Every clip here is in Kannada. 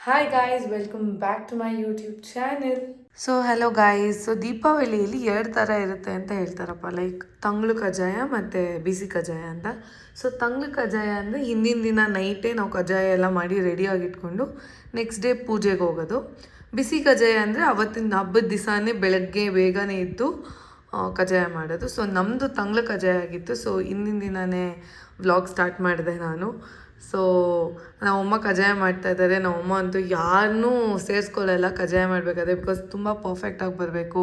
Hi guys, welcome back to my YouTube channel. So hello guys. So ದೀಪಾವಳಿಯಲ್ಲಿ ಎರಡು ಥರ ಇರುತ್ತೆ ಅಂತ ಹೇಳ್ತಾರಪ್ಪ, ಲೈಕ್ ತಂಗ್ಳು ಕಜ್ಜಾಯ ಮತ್ತು ಬಿಸಿ ಕಜ್ಜಾಯ ಅಂತ. ಸೊ ತಂಗ್ಳು ಕಜ್ಜಾಯ ಅಂದರೆ ಹಿಂದಿನ ದಿನ ನೈಟೇ ನಾವು ಕಜ್ಜಾಯ ಎಲ್ಲ ಮಾಡಿ ರೆಡಿಯಾಗಿ ಇಟ್ಕೊಂಡು ನೆಕ್ಸ್ಟ್ ಡೇ ಪೂಜೆಗೆ ಹೋಗೋದು. ಬಿಸಿ ಕಜ್ಜಾಯ ಅಂದರೆ ಅವತ್ತಿನ ಹಬ್ಬದ ದಿವಸನೇ ಬೆಳಗ್ಗೆ ಬೇಗನೆ ಇದ್ದು ಕಜ್ಜಾಯ ಮಾಡೋದು. ಸೊ ನಮ್ಮದು ತಂಗ್ಳು ಕಜ್ಜಾಯ ಆಗಿತ್ತು. ಸೊ ಹಿಂದಿನ ದಿನವೇ ವ್ಲಾಗ್ ಸ್ಟಾರ್ಟ್ ಮಾಡಿದೆ ನಾನು. ಸೊ ನಮ್ಮಮ್ಮ ಕಜ್ಜಾಯ ಮಾಡ್ತಾಯಿದ್ದಾರೆ. ನಮ್ಮಮ್ಮ ಅಂತೂ ಯಾರನ್ನೂ ಸೇರಿಸ್ಕೊಳ್ಳಲ್ಲ ಕಜ್ಜಾಯ ಮಾಡಬೇಕಾದ್ರೆ, ಬಿಕಾಸ್ ತುಂಬ ಪರ್ಫೆಕ್ಟಾಗಿ ಬರಬೇಕು,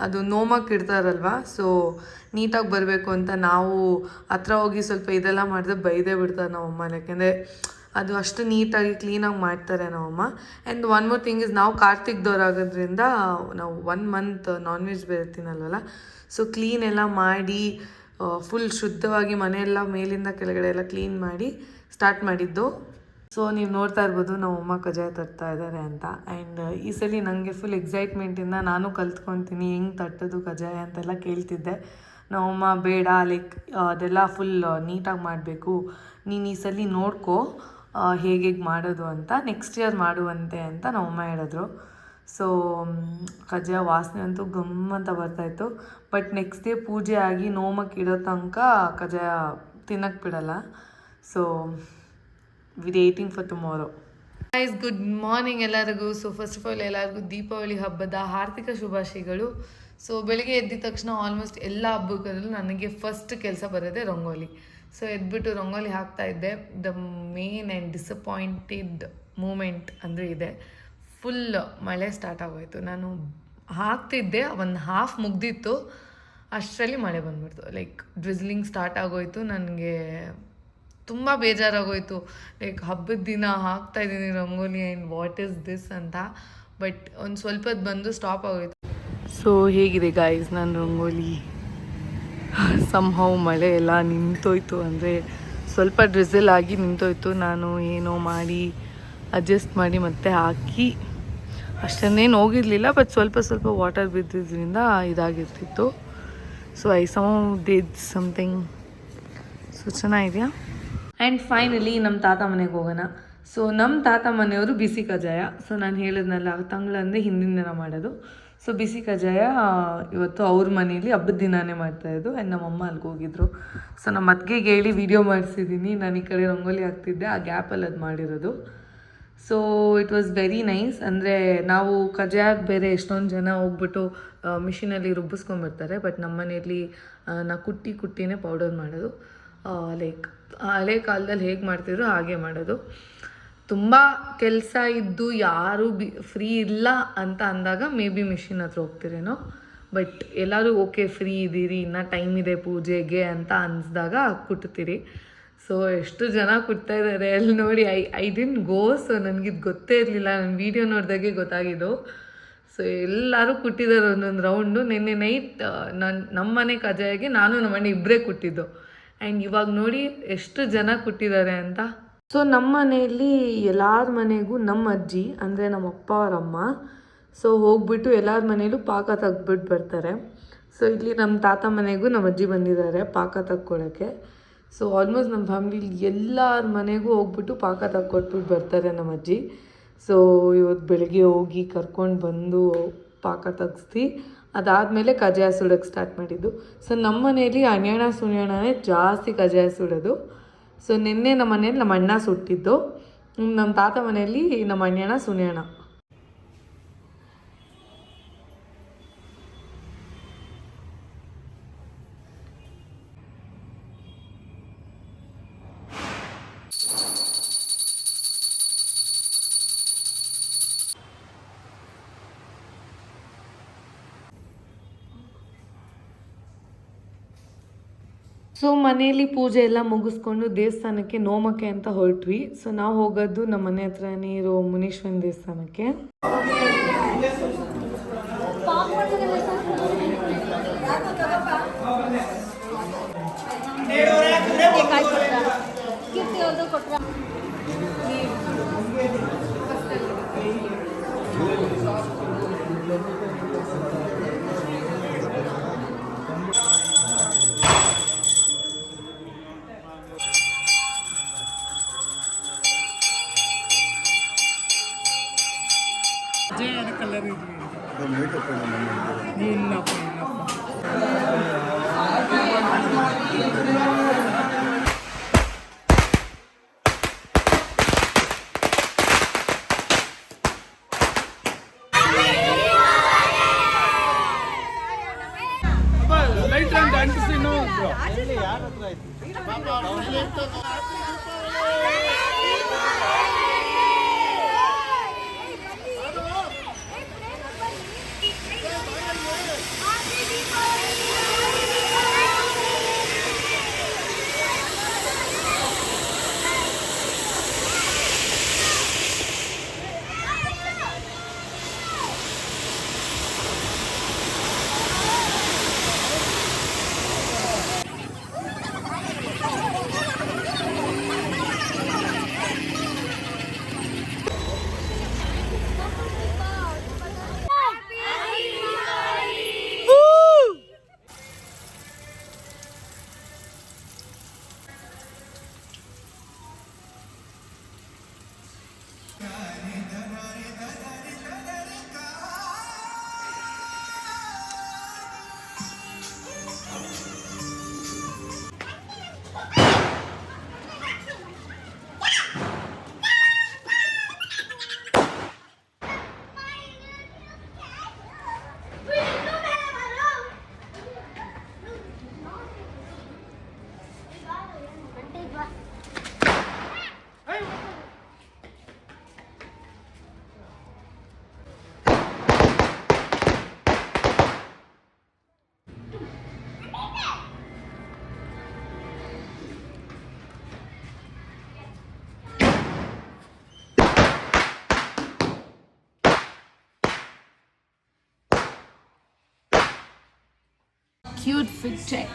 ಅದು ನೋಮಕ್ಕೆ ಇಡ್ತಾರಲ್ವ. ಸೊ ನೀಟಾಗಿ ಬರಬೇಕು ಅಂತ ನಾವು ಹತ್ರ ಹೋಗಿ ಸ್ವಲ್ಪ ಇದೆಲ್ಲ ಮಾಡಿದ್ರೆ ಬೈದೇ ಬಿಡ್ತಾರೆ ನಮ್ಮಮ್ಮ, ಯಾಕೆಂದರೆ ಅದು ಅಷ್ಟು ನೀಟಾಗಿ ಕ್ಲೀನಾಗಿ ಮಾಡ್ತಾರೆ ನಮ್ಮಮ್ಮ. And one more thing is, ನಾವು ಕಾರ್ತಿಕ್ದವ್ರಾಗೋದ್ರಿಂದ ನಾವು 1 ಮಂತ್ ನಾನ್ ವೆಜ್ ಬೇರೆ ತಿನ್ನಲ್ವಲ್ಲ. ಸೊ ಕ್ಲೀನ್ ಎಲ್ಲ ಮಾಡಿ ಫುಲ್ ಶುದ್ಧವಾಗಿ ಮನೆಯೆಲ್ಲ ಮೇಲಿಂದ ಕೆಳಗಡೆ ಎಲ್ಲ ಕ್ಲೀನ್ ಮಾಡಿ ಸ್ಟಾರ್ಟ್ ಮಾಡಿದ್ದು. ಸೊ ನೀವು ನೋಡ್ತಾ ಇರ್ಬೋದು ನಮ್ಮಮ್ಮ ಕಜ್ಜಾಯ ತರ್ತಾ ಇದ್ದಾರೆ ಅಂತ. ಆ್ಯಂಡ್ ಈ ಸಲ ನನಗೆ ಫುಲ್ ಎಕ್ಸೈಟ್ಮೆಂಟಿಂದ ನಾನು ಕಲ್ತ್ಕೊತೀನಿ ಹೆಂಗೆ ತಟ್ಟೋದು ಕಜ್ಜಾಯ ಅಂತೆಲ್ಲ ಕೇಳ್ತಿದ್ದೆ. ನಮ್ಮಮ್ಮ ಬೇಡ, ಲೈಕ್ ಅದೆಲ್ಲ ಫುಲ್ ನೀಟಾಗಿ ಮಾಡಬೇಕು, ನೀನು ಈ ಸಲ ನೋಡ್ಕೋ ಹೇಗೆ ಮಾಡೋದು ಅಂತ, ನೆಕ್ಸ್ಟ್ ಇಯರ್ ಮಾಡುವಂತೆ ಅಂತ ನಮ್ಮಮ್ಮ ಹೇಳಿದ್ರು. ಸೊ ಕಜ್ಜಾಯ ವಾಸನೆ ಅಂತೂ ಗಮ್ಮಂತ ಬರ್ತಾಯಿತ್ತು. ಬಟ್ ನೆಕ್ಸ್ಟ್ ಡೇ ಪೂಜೆ ಆಗಿ ನೋಮಕ್ಕೆ ಇಡೋ ತನಕ ಕಜ್ಜಾಯ ತಿನ್ನಕ್ಕೆ ಬಿಡಲ್ಲ. So waiting for tomorrow. Guys, good morning ಎಲ್ಲರಿಗೂ. ಸೊ ಫಸ್ಟ್ ಆಫ್ ಆಲ್ ಎಲ್ಲರಿಗೂ ದೀಪಾವಳಿ ಹಬ್ಬದ ಹಾರ್ದಿಕ ಶುಭಾಶಯಗಳು. ಸೊ ಬೆಳಿಗ್ಗೆ ಎದ್ದ ತಕ್ಷಣ ಆಲ್ಮೋಸ್ಟ್ ಎಲ್ಲ ಹಬ್ಬಗಳಲ್ಲೂ ನನಗೆ ಫಸ್ಟ್ ಕೆಲಸ ಬರೋದೇ ರಂಗೋಲಿ. ಸೊ ಎದ್ಬಿಟ್ಟು ರಂಗೋಲಿ ಹಾಕ್ತಾಯಿದ್ದೆ. The main and disappointed moment ಅಂದರೆ ಇದೆ, ಫುಲ್ ಮಳೆ ಸ್ಟಾರ್ಟ್ ಆಗೋಯಿತು. ನಾನು ಹಾಕ್ತಿದ್ದೆ, ಒಂದು ಹಾಫ್ ಮುಗ್ದಿತ್ತು, ಅಷ್ಟರಲ್ಲಿ ಮಳೆ ಬಂದ್ಬಿಡ್ತು. ಲೈಕ್ ಡ್ರಿಸ್ಲಿಂಗ್ ಸ್ಟಾರ್ಟ್ ಆಗೋಯಿತು. ನನಗೆ ತುಂಬ ಬೇಜಾರಾಗೋಯಿತು, ಲೈಕ್ ಹಬ್ಬದ ದಿನ ಹಾಕ್ತಾಯಿದ್ದೀನಿ rangoli and what is this ಅಂತ. ಬಟ್ ಒಂದು ಸ್ವಲ್ಪ ಹೊತ್ತು ಬಂದು ಸ್ಟಾಪ್ ಆಗೋಯಿತು. ಸೊ ಹೇಗಿದೆ ಗಾಯ್ಸ್ ನನ್ನ ರಂಗೋಲಿ? ಸಂಹೌ ಮಳೆ ಎಲ್ಲ ನಿಂತೋಯ್ತು, ಅಂದರೆ ಸ್ವಲ್ಪ ಡ್ರಿಸಲ್ ಆಗಿ ನಿಂತೋಯ್ತು. ನಾನು ಏನೋ ಮಾಡಿ ಅಡ್ಜಸ್ಟ್ ಮಾಡಿ ಮತ್ತೆ ಹಾಕಿ, ಅಷ್ಟನ್ನೇನು ಹೋಗಿರಲಿಲ್ಲ, ಬಟ್ ಸ್ವಲ್ಪ ಸ್ವಲ್ಪ ವಾಟರ್ ಬಿದ್ದಿದ್ದರಿಂದ ಇದಾಗಿರ್ತಿತ್ತು. So I some did something. So ಚೆನ್ನಾಗಿದೆಯಾ? ಆ್ಯಂಡ್ ಫೈನಲಿ ನಮ್ಮ ತಾತ ಮನೆಗೆ ಹೋಗೋಣ. ಸೊ ನಮ್ಮ ತಾತ ಮನೆಯವರು ಬಿಸಿ ಕಜ್ಜಾಯ. ಸೊ ನಾನು ಹೇಳಿದ್ನಲ್ಲ, ತಂಗ್ಳಂದರೆ ಹಿಂದಿನ ದಿನ ಮಾಡೋದು. ಸೊ ಬಿಸಿ ಕಜ್ಜಾಯ ಇವತ್ತು ಅವ್ರ ಮನೇಲಿ ಹಬ್ಬದ ದಿನಾನೇ ಮಾಡ್ತಾಯಿದ್ದು. ಆ್ಯಂಡ್ ನಮ್ಮಮ್ಮ ಅಲ್ಲಿಗೆ ಹೋಗಿದ್ರು. ಸೊ ನಮ್ಮ ಅತ್ತಿಗೆಗೆ ಹೇಳಿ ವೀಡಿಯೋ ಮಾಡಿಸಿದ್ದೀನಿ. ನಾನು ಈ ಕಡೆ ರಂಗೋಲಿ ಹಾಕ್ತಿದ್ದೆ, ಆ ಗ್ಯಾಪಲ್ಲಿ ಅದು ಮಾಡಿರೋದು. So it was very nice. ಅಂದರೆ ನಾವು ಕಜ್ಜಾಯಕ್ಕೆ ಬೇರೆ ಎಷ್ಟೊಂದು ಜನ ಹೋಗ್ಬಿಟ್ಟು ಮಿಷಿನಲ್ಲಿ ರುಬ್ಬಿಸ್ಕೊಂಡ್ಬರ್ತಾರೆ. ಬಟ್ ನಮ್ಮ ಮನೆಯಲ್ಲಿ ನಾ ಕುಟ್ಟಿನೇ ಪೌಡರ್ ಮಾಡೋದು. ಲೈಕ್ ಹಳೆ ಕಾಲದಲ್ಲಿ ಹೇಗೆ ಮಾಡ್ತಿದ್ರು ಹಾಗೆ ಮಾಡೋದು. ತುಂಬ ಕೆಲಸ ಇದ್ದು ಯಾರೂ ಫ್ರೀ ಇಲ್ಲ ಅಂತ ಅಂದಾಗ ಮೇ ಬಿ ಮಿಷಿನ್ ಹತ್ರ ಹೋಗ್ತಿರೇನೋ. ಬಟ್ ಎಲ್ಲರೂ ಓಕೆ ಫ್ರೀ ಇದ್ದೀರಿ, ಇನ್ನೂ ಟೈಮ್ ಇದೆ ಪೂಜೆಗೆ ಅಂತ ಅನಿಸ್ದಾಗ ಕುಟ್ತೀರಿ. ಸೊ ಎಷ್ಟು ಜನ ಕುಟ್ತಾ ಇದ್ದಾರೆ ಅಲ್ಲಿ ನೋಡಿ. I didn't go. ಸೊ ನನಗಿದು ಗೊತ್ತೇ ಇರಲಿಲ್ಲ, ನನ್ನ ವೀಡಿಯೋ ನೋಡಿದಾಗೆ ಗೊತ್ತಾಗಿದ್ದು. ಸೊ ಎಲ್ಲರೂ ಕುಟ್ಟಿದ್ದಾರೆ ಒಂದೊಂದು ರೌಂಡು. ನಿನ್ನೆ ನೈಟ್ ನಮ್ಮ ಮನೆ ಕಜ್ಜಾಯಗೆ ನಾನು ನಮ್ಮ ಮನೆ ಇಬ್ಬರೇ ಕುಟ್ಟಿದ್ದು. ಆ್ಯಂಡ್ ಇವಾಗ ನೋಡಿ ಎಷ್ಟು ಜನ ಕುಟ್ಟಿದ್ದಾರೆ ಅಂತ. ಸೊ ನಮ್ಮ ಮನೆಯಲ್ಲಿ ಎಲ್ಲರ ಮನೆಗೂ ನಮ್ಮ ಅಜ್ಜಿ, ಅಂದರೆ ನಮ್ಮ ಅಪ್ಪ ಅವರಮ್ಮ, ಸೊ ಹೋಗ್ಬಿಟ್ಟು ಎಲ್ಲರ ಮನೇಲೂ ಪಾಕ ತೆಗ್ದ್ಬಿಟ್ಟು ಬರ್ತಾರೆ. ಸೊ ಇಲ್ಲಿ ನಮ್ಮ ತಾತ ಮನೆಗೂ ನಮ್ಮ ಅಜ್ಜಿ ಬಂದಿದ್ದಾರೆ ಪಾಕ ತಕ್ಕೊಳ್ಳೋಕ್ಕೆ. ಸೊ ಆಲ್ಮೋಸ್ಟ್ ನಮ್ಮ ಫ್ಯಾಮಿಲಿಲಿ ಎಲ್ಲರ ಮನೆಗೂ ಹೋಗ್ಬಿಟ್ಟು ಪಾಕ ತಕ್ಕೊಟ್ಬಿಟ್ಟು ಬರ್ತಾರೆ ನಮ್ಮ ಅಜ್ಜಿ. ಸೊ ಇವತ್ತು ಬೆಳಗ್ಗೆ ಹೋಗಿ ಕರ್ಕೊಂಡು ಬಂದು ಪಾಕ ತೆಗ್ಸಿ ಅದಾದಮೇಲೆ ಕಜ್ಜಾಯ ಸುಡೋಕ್ಕೆ ಸ್ಟಾರ್ಟ್ ಮಾಡಿದ್ದು. ಸೊ ನಮ್ಮ ಮನೆಯಲ್ಲಿ ಅಣ್ಣ ಸುಣ್ಯಣನೇ ಜಾಸ್ತಿ ಕಜ್ಜಾಯ ಸುಡೋದು. ಸೊ ನಿನ್ನೆ ನಮ್ಮ ಮನೇಲಿ ನಮ್ಮ ಅಣ್ಣ ಸುಟ್ಟಿದ್ದು, ನಮ್ಮ ತಾತ ಮನೆಯಲ್ಲಿ ನಮ್ಮ ಅಣ್ಣ ಸುಣ್ಯಣ. ಸೊ ಮನೆಯಲ್ಲಿ ಪೂಜೆ ಎಲ್ಲ ಮುಗಿಸ್ಕೊಂಡು ದೇವಸ್ಥಾನಕ್ಕೆ ನೋಮಕ್ಕೆ ಅಂತ ಹೊರಟ್ವಿ. ಸೊ ನಾವು ಹೋಗೋದು ನಮ್ಮ ಮನೆ ಹತ್ರನೇ ಇರೋ ಮುನೀಶ್ವರನ ದೇವಸ್ಥಾನಕ್ಕೆ. ಕಲರ್ ಮೇಕಪ್ ಇಲ್ಲಪ್ಪ ಲೈಟ್ ಅಂತ ಅಂಟಿಸಿ ಯಾರ ಹತ್ರ ಆಯ್ತು Cute fit check.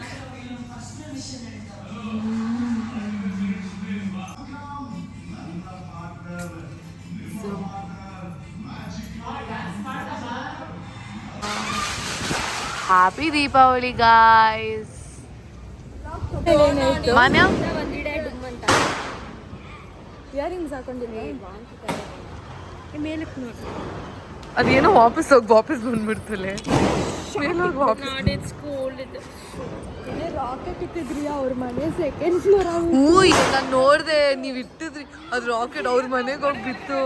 Happy Deepavali, guys. Manya? Earrings ಹಾಕೊಂಡಿದ್ವಿ ಮೇಲಕ್ಕೆ ನೋಡಿ ಅದೇನೋ ವಾಪಸ್ ಬಂದ್ಬಿಡ್ತಲೆ ಮೇಲೋಗಿ ವಾಪಸ್ ರಾಕೆಟ್ ಇಟ್ಟಿದ್ರಿ ಅವ್ರ ಮನೆ ಸೆಕೆಂಡ್ ಫ್ಲೋರ್ ನಾನು ನೋಡ್ದೆ ನೀವ್ ಇಟ್ಟಿದ್ರಿ ಅದು ರಾಕೆಟ್ ಅವ್ರ ಮನೆಗೆ ಹೋಗಿ ಬಿತ್ತು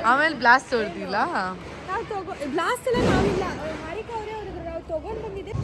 ಆಮೇಲೆ ಬ್ಲಾಸ್ಟ್ ಹೊಡೆದಿಲ್ಲ ನಾವು ಬ್ಲಾಸ್ಟ್ ಎಲ್ಲ ನಾವಿಲ್ಲ ಹಾರಿಕ ಅವರೇ ಹೊಡೆದ್ರು ನಾವು ತಗೊಂಡು ಬಂದಿದ್ದೆ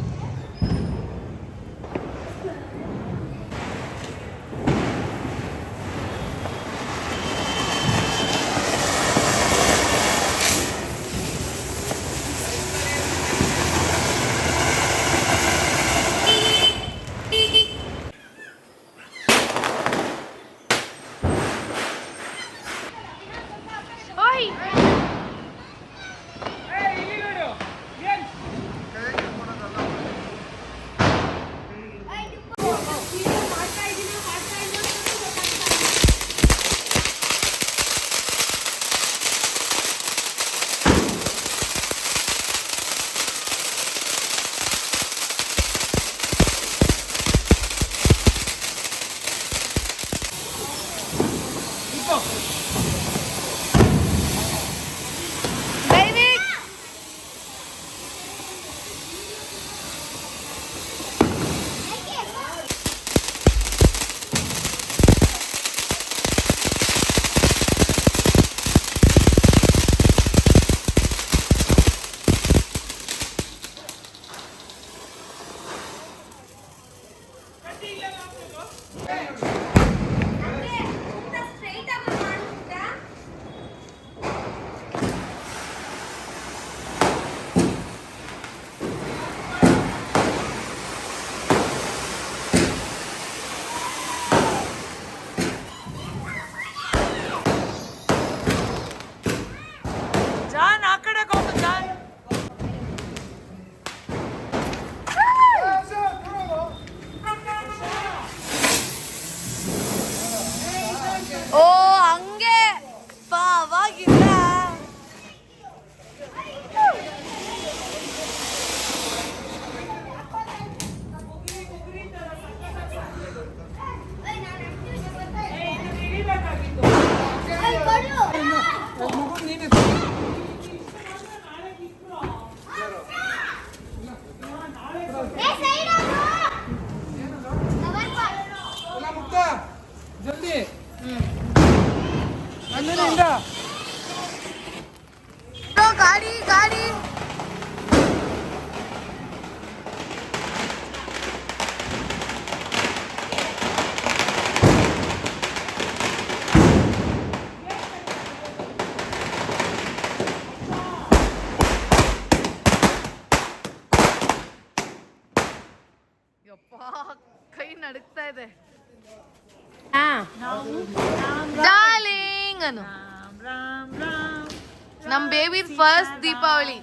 ನಮ್ ಬೇಬಿ ಫಸ್ಟ್ ದೀಪಾವಳಿ.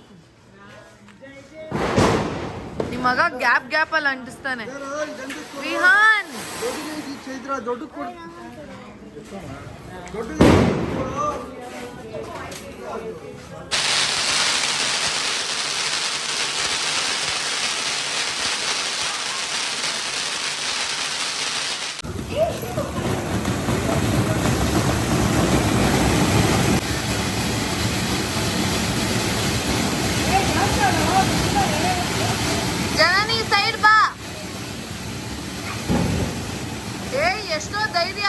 ನಿಮ್ ಮಗ ಗ್ಯಾಪ್ ಅಲ್ಲಿ ಅಂಟಿಸ್ತಾನೆ. ವಿಹಾನ್ ಜನನಿ ಸೈಡ್ ಬಾ. ಎಷ್ಟೋ ಧೈರ್ಯ.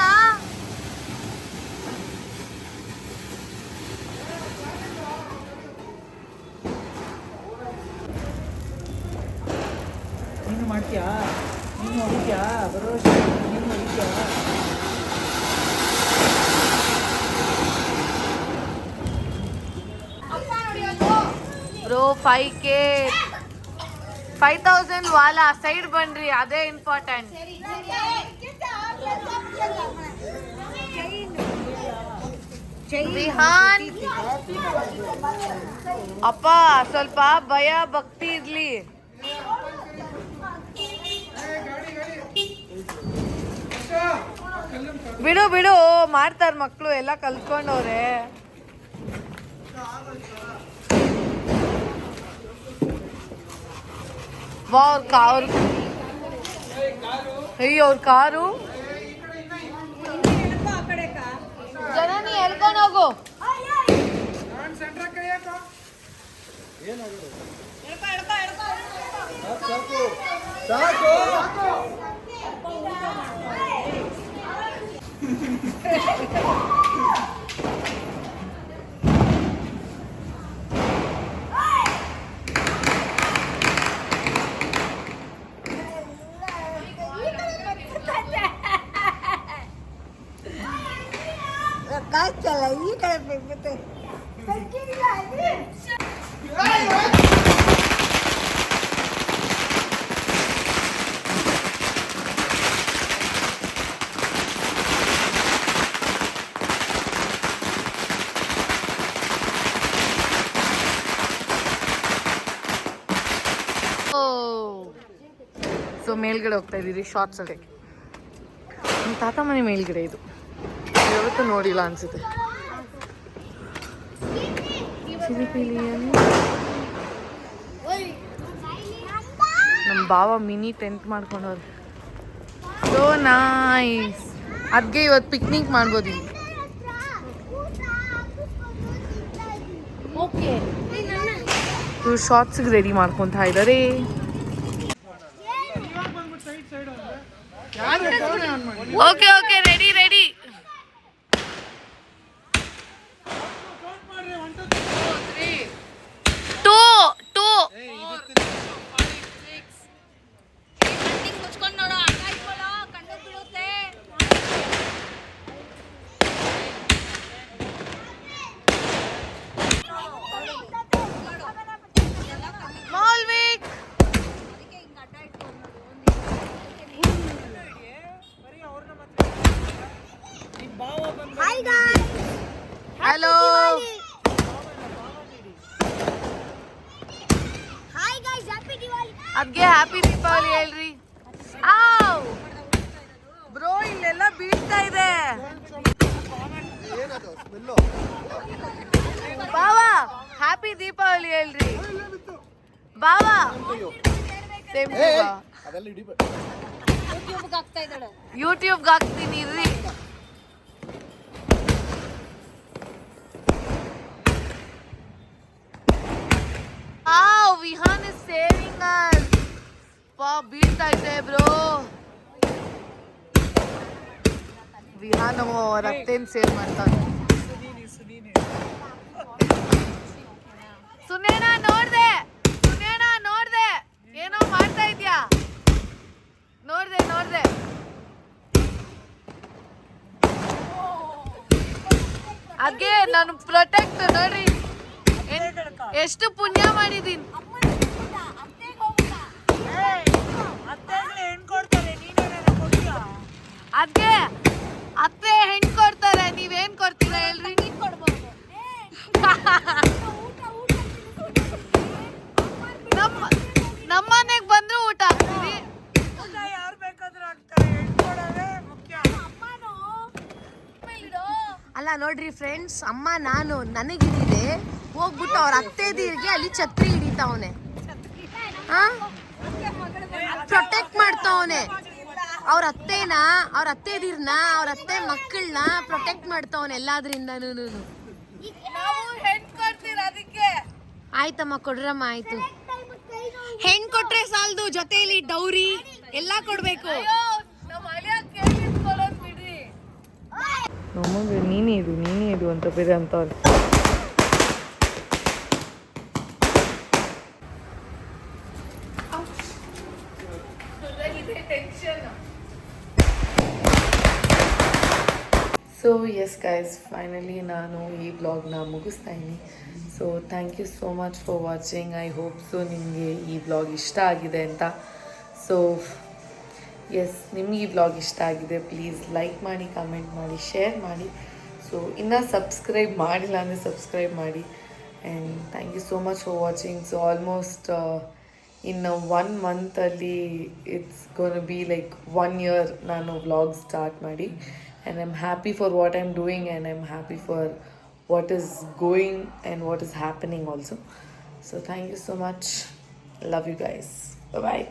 ನೀನು ಮಾಡ್ತೀಯಾ? ನೀನು ಹೊಡಿತೀಯಾ? ಬರೋ ನೀನು ಹೊಡಿತೀಯಾ? ಬ್ರೋ 5K 5000 ವಾಲಾ ಸೈಡ್ ಬನ್ರಿ, ಅದೇ ಇಂಪಾರ್ಟೆಂಟ್. ವಿಹಾನ್ ಅಪ್ಪ ಸ್ವಲ್ಪ ಭಯ ಭಕ್ತಿ ಇರ್ಲಿ. ಬಿಡು ಬಿಡು, ಮಾಡ್ತಾರ ಮಕ್ಳು ಎಲ್ಲ ಕಲ್ತ್ಕೊಂಡವ್ರೆ. ಅವ್ರ ಕಾರು ಜನನಿ ಎಲ್ಕೊಂಡು ಹೋಗು. ಕಾಯ್ತಲ್ಲ ಈ ಕಡೆ ಮತ್ತೆ ಸೊ ಮೇಲ್ಗಡೆ ಹೋಗ್ತಾ ಇದ್ದೀರಿ ಶಾರ್ಟ್ಸ್ ಅಡಕ್ಕೆ. ನಮ್ಮ ತಾತ ಮನೆ ಮೇಲ್ಗಡೆ ಇದು, ಯಾವತ್ತೂ ನೋಡಿಲ್ಲ ಅನ್ಸುತ್ತೆ. ನಮ್ಮ ಬಾವ ಮಿನಿ ಟೆಂಟ್ ಮಾಡ್ಕೊಂಡವ್ರು. So nice. ಅದ್ಗೆ ಇವತ್ತು ಪಿಕ್ನಿಕ್ ಮಾಡ್ಬೋದು ಇಲ್ಲಿ. ಇವ್ರು ಶಾರ್ಟ್ಸ್ಗೆ ರೆಡಿ ಮಾಡ್ಕೊತಾ ಇದ್ದಾರೆ. Okay okay ready ready. Hello ಅದ್ಗೆ ಹ್ಯಾಪಿ ದೀಪಾವಳಿ ಹೇಳ್ರಿ. ಬ್ರೋ ಇಲ್ಲೆಲ್ಲ ಬೀಳ್ತಾ ಇದೆ. ಬಾವಾ ಹ್ಯಾಪಿ ದೀಪಾವಳಿ ಹೇಳ್ರಿ. ಬಾವಾ ಯೂಟ್ಯೂಬ್ಗೆ ಹಾಕ್ತೀನಿ ಇರ್ರಿ. Vihaan is saving us. ಬೀಳ್ತಾ ಇದೆ ಬ್ರೋ. ವಿಹಾನ್ ರಕ್ತೇನ್ ಸೇವ್ ಮಾಡ್ತಾನೆ. ಸುನೇನ ನೋಡ್ದೆ ಏನೋ ಮಾಡ್ತಾ ಇದ್ಯಾ? ನೋಡ್ದೆ ಅದ್ಗೆ ನಾನು ಪ್ರೊಟೆಕ್ಟ್ ನೋಡ್ರಿ ಎಷ್ಟು ಪುಣ್ಯ ಮಾಡಿದೀನಿ. ಅದ್ಗೆ ಅತ್ತೆ ಹೆಣ್ ಕೊಡ್ತಾರೆ, ನೀವೇನ್ ಕೊಡ್ತೀರಾ ಹೇಳ್ರಿ? ನೋಡ್ರಿ ಫ್ರೆಂಡ್ಸ್, ಅಮ್ಮ ನಾನು ನನಗಿದಿದೆ ಹೋಗ್ಬಿಟ್ಟು ಅವ್ರ ಅತ್ತೆದೀರ್ಗೆ ಅಲ್ಲಿ ಛತ್ರಿ ಹಿಡಿತಾವನೆ, ಪ್ರೊಟೆಕ್ಟ್ ಮಾಡ್ತಾವನೆ. ಅವ್ರ ಅತ್ತೆನ, ಅವ್ರ ಅತ್ತೆದೀರ್ನ, ಅವ್ರ ಅತ್ತೆ ಮಕ್ಕಳನ್ನ ಪ್ರೊಟೆಕ್ಟ್ ಮಾಡ್ತಾವನೆ ಎಲ್ಲಾದ್ರಿಂದನೂ. ಆಯ್ತಮ್ಮ ಕೊಡ್ರಮ್ಮ, ಆಯ್ತು. ಹೆಣ್ ಕೊಟ್ರೆ ಸಾಲದು, ಜೊತೆಲಿ ಡೌರಿ ಎಲ್ಲಾ ಕೊಡ್ಬೇಕು. ನಮಗೆ ನೀನೇ ಇದು ಅಂತ ಬೇರೆ ಅಂತವ್ರು. ಸೊ ಎಸ್ ಗೈಸ್, ಫೈನಲಿ ನಾನು ಈ ವ್ಲಾಗ್ನ ಮುಗಿಸ್ತಾ ಇದ್ದೀನಿ. So thank you so much for watching. I hope so ನಿಮಗೆ ಈ ವ್ಲಾಗ್ ಇಷ್ಟ ಆಗಿದೆ ಅಂತ. ಸೊ ಎಸ್, ನಿಮಗೆ ಈ ವ್ಲಾಗ್ ಇಷ್ಟ ಆಗಿದೆ ಪ್ಲೀಸ್ ಲೈಕ್ ಮಾಡಿ, ಕಮೆಂಟ್ ಮಾಡಿ, ಶೇರ್ ಮಾಡಿ. ಸೊ ಇನ್ನೂ ಸಬ್ಸ್ಕ್ರೈಬ್ ಮಾಡಿಲ್ಲ ಅಂದರೆ ಸಬ್ಸ್ಕ್ರೈಬ್ ಮಾಡಿ. And thank you so much for watching. So almost in 1 ಮಂತಲ್ಲಿ it's gonna be like 1 year ನಾನು ವ್ಲಾಗ್ ಸ್ಟಾರ್ಟ್ ಮಾಡಿ. And I'm happy for what I'm doing, and I'm happy for what is going and what is happening also. So thank you so much. Love you guys. Bye bye.